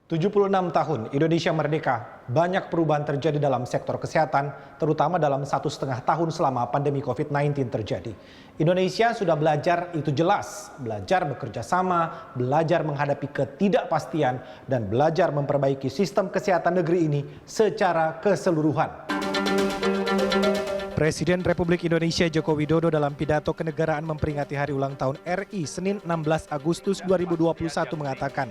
76 tahun Indonesia merdeka, banyak perubahan terjadi dalam sektor kesehatan, terutama dalam 1,5 tahun selama pandemi COVID-19 terjadi. Indonesia sudah belajar, itu jelas, belajar bekerja sama, belajar menghadapi ketidakpastian, dan belajar memperbaiki sistem kesehatan negeri ini secara keseluruhan. Presiden Republik Indonesia Joko Widodo dalam pidato kenegaraan memperingati Hari Ulang Tahun RI Senin 16 Agustus 2021 mengatakan,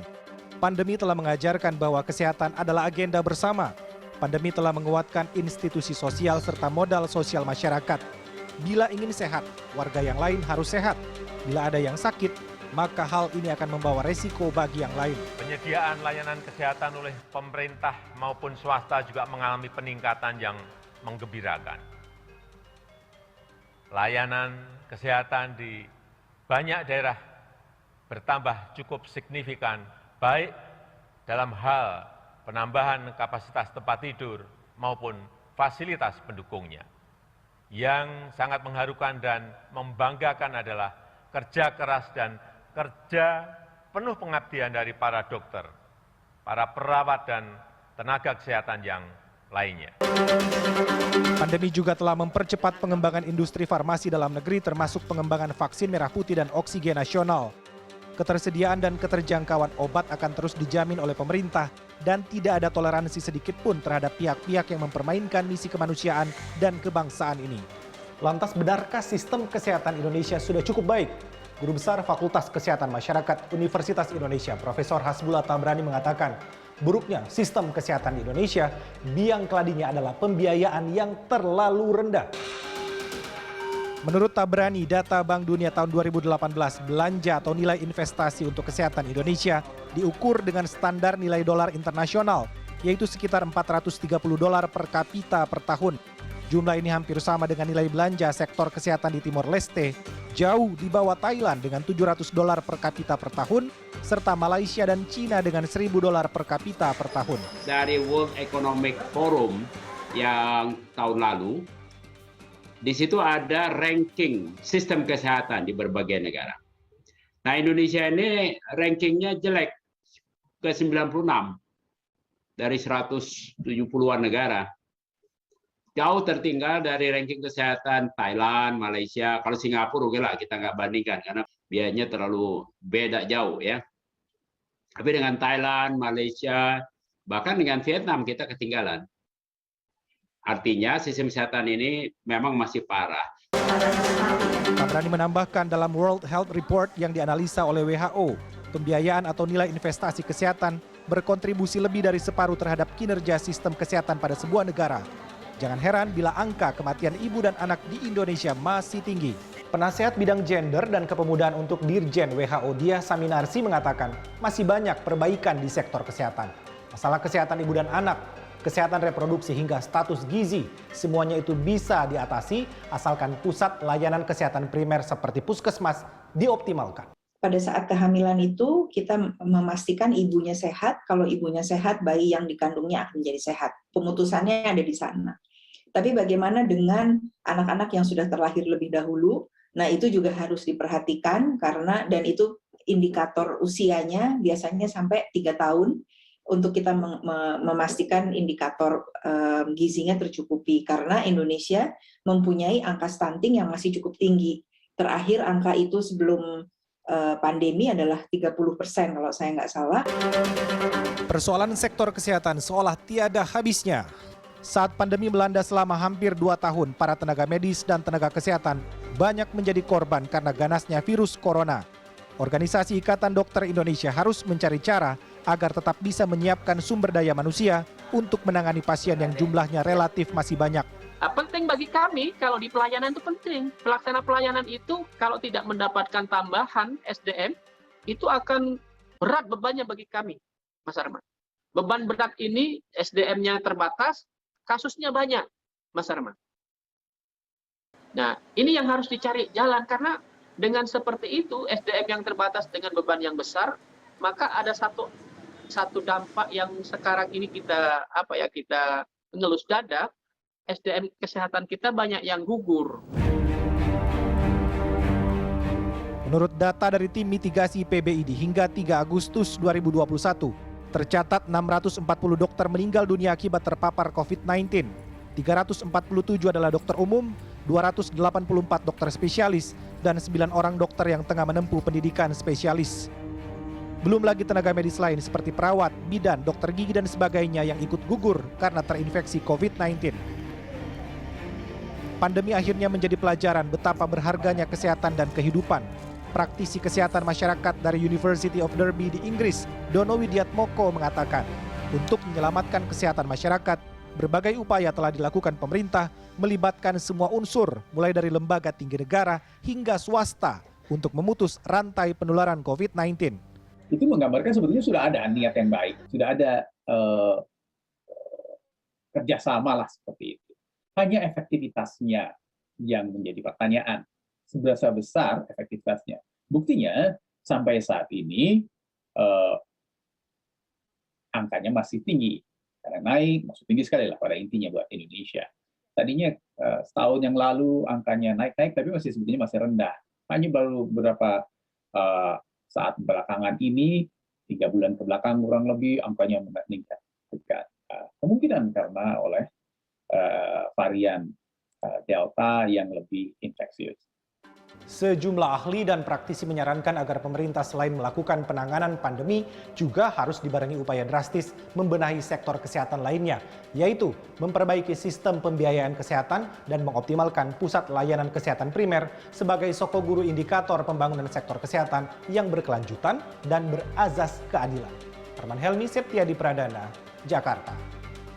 pandemi telah mengajarkan bahwa kesehatan adalah agenda bersama. Pandemi telah menguatkan institusi sosial serta modal sosial masyarakat. Bila ingin sehat, warga yang lain harus sehat. Bila ada yang sakit, maka hal ini akan membawa resiko bagi yang lain. Penyediaan layanan kesehatan oleh pemerintah maupun swasta juga mengalami peningkatan yang menggembirakan. Layanan kesehatan di banyak daerah bertambah cukup signifikan, baik dalam hal penambahan kapasitas tempat tidur maupun fasilitas pendukungnya. Yang sangat mengharukan dan membanggakan adalah kerja keras dan kerja penuh pengabdian dari para dokter, para perawat dan tenaga kesehatan yang lainnya. Pandemi juga telah mempercepat pengembangan industri farmasi dalam negeri termasuk pengembangan vaksin merah putih dan oksigen nasional. Ketersediaan dan keterjangkauan obat akan terus dijamin oleh pemerintah dan tidak ada toleransi sedikit pun terhadap pihak-pihak yang mempermainkan misi kemanusiaan dan kebangsaan ini. Lantas benarkah sistem kesehatan Indonesia sudah cukup baik? Guru Besar Fakultas Kesehatan Masyarakat Universitas Indonesia, Profesor Hasbullah Tabrani mengatakan, buruknya sistem kesehatan di Indonesia, biang keladinya adalah pembiayaan yang terlalu rendah. Menurut Tabrani, data Bank Dunia tahun 2018, belanja atau nilai investasi untuk kesehatan Indonesia diukur dengan standar nilai dolar internasional, yaitu sekitar $430 per kapita per tahun. Jumlah ini hampir sama dengan nilai belanja sektor kesehatan di Timor Leste, jauh di bawah Thailand dengan $700 per kapita per tahun, serta Malaysia dan Cina dengan $1.000 per kapita per tahun. Dari World Economic Forum yang tahun lalu, di situ ada ranking sistem kesehatan di berbagai negara. Nah, Indonesia ini rankingnya jelek, ke 96 dari 170-an negara. Jauh tertinggal dari ranking kesehatan Thailand, Malaysia. Kalau Singapura oke lah, kita nggak bandingkan karena biayanya terlalu beda jauh ya. Tapi dengan Thailand, Malaysia, bahkan dengan Vietnam kita ketinggalan. Artinya sistem kesehatan ini memang masih parah. Tabrani menambahkan dalam World Health Report yang dianalisa oleh WHO, pembiayaan atau nilai investasi kesehatan berkontribusi lebih dari separuh terhadap kinerja sistem kesehatan pada sebuah negara. Jangan heran bila angka kematian ibu dan anak di Indonesia masih tinggi. Penasehat bidang gender dan kepemudaan untuk Dirjen WHO Diah Saminarsi mengatakan masih banyak perbaikan di sektor kesehatan. Masalah kesehatan ibu dan anak, kesehatan reproduksi hingga status gizi, semuanya itu bisa diatasi asalkan pusat layanan kesehatan primer seperti puskesmas dioptimalkan. Pada saat kehamilan itu kita memastikan ibunya sehat, kalau ibunya sehat bayi yang dikandungnya akan menjadi sehat. Pemutusannya ada di sana. Tapi bagaimana dengan anak-anak yang sudah terlahir lebih dahulu? Nah, itu juga harus diperhatikan karena dan itu indikator usianya biasanya sampai 3 tahun untuk kita memastikan indikator gizinya tercukupi karena Indonesia mempunyai angka stunting yang masih cukup tinggi. Terakhir angka itu sebelum pandemi adalah 30% kalau saya nggak salah. Persoalan sektor kesehatan seolah tiada habisnya. Saat pandemi melanda selama hampir 2 tahun, para tenaga medis dan tenaga kesehatan banyak menjadi korban karena ganasnya virus corona. Organisasi Ikatan Dokter Indonesia harus mencari cara agar tetap bisa menyiapkan sumber daya manusia untuk menangani pasien yang jumlahnya relatif masih banyak. Penting bagi kami kalau di pelayanan itu penting. Pelaksana pelayanan itu kalau tidak mendapatkan tambahan SDM, itu akan berat bebannya bagi kami, Mas Arman. Beban berat ini SDM-nya terbatas, kasusnya banyak, Mas Arman. Nah, ini yang harus dicari jalan karena dengan seperti itu SDM yang terbatas dengan beban yang besar, maka ada satu dampak yang sekarang ini kita ngelus dada. SDM kesehatan kita banyak yang gugur. Menurut data dari tim mitigasi PBID hingga 3 Agustus 2021, Tercatat 640 dokter meninggal dunia akibat terpapar COVID-19. 347 adalah dokter umum, 284 dokter spesialis, dan 9 orang dokter yang tengah menempuh pendidikan spesialis. Belum lagi tenaga medis lain seperti perawat, bidan, dokter gigi, dan sebagainya yang ikut gugur karena terinfeksi COVID-19. Pandemi akhirnya menjadi pelajaran betapa berharganya kesehatan dan kehidupan. Praktisi kesehatan masyarakat dari University of Derby di Inggris, Dono Widiatmoko mengatakan, untuk menyelamatkan kesehatan masyarakat, berbagai upaya telah dilakukan pemerintah melibatkan semua unsur, mulai dari lembaga tinggi negara hingga swasta untuk memutus rantai penularan COVID-19. Itu menggambarkan sebetulnya sudah ada niat yang baik, sudah ada kerjasama lah seperti itu. Hanya efektivitasnya yang menjadi pertanyaan. Seberapa besar efektivitasnya? Buktinya sampai saat ini angkanya masih tinggi. Karena naik, masih tinggi sekali lah pada intinya buat Indonesia. Tadinya setahun yang lalu angkanya naik-naik, tapi masih sebetulnya masih rendah. Hanya baru beberapa saat belakangan ini, 3 bulan ke belakang kurang lebih, angkanya meningkat. Kemungkinan karena oleh varian Delta yang lebih infeksius. Sejumlah ahli dan praktisi menyarankan agar pemerintah selain melakukan penanganan pandemi juga harus dibarengi upaya drastis membenahi sektor kesehatan lainnya, yaitu memperbaiki sistem pembiayaan kesehatan dan mengoptimalkan pusat layanan kesehatan primer sebagai sokoguru indikator pembangunan sektor kesehatan yang berkelanjutan dan berazas keadilan. Arman Helmi, Septiadi Pradana, Jakarta.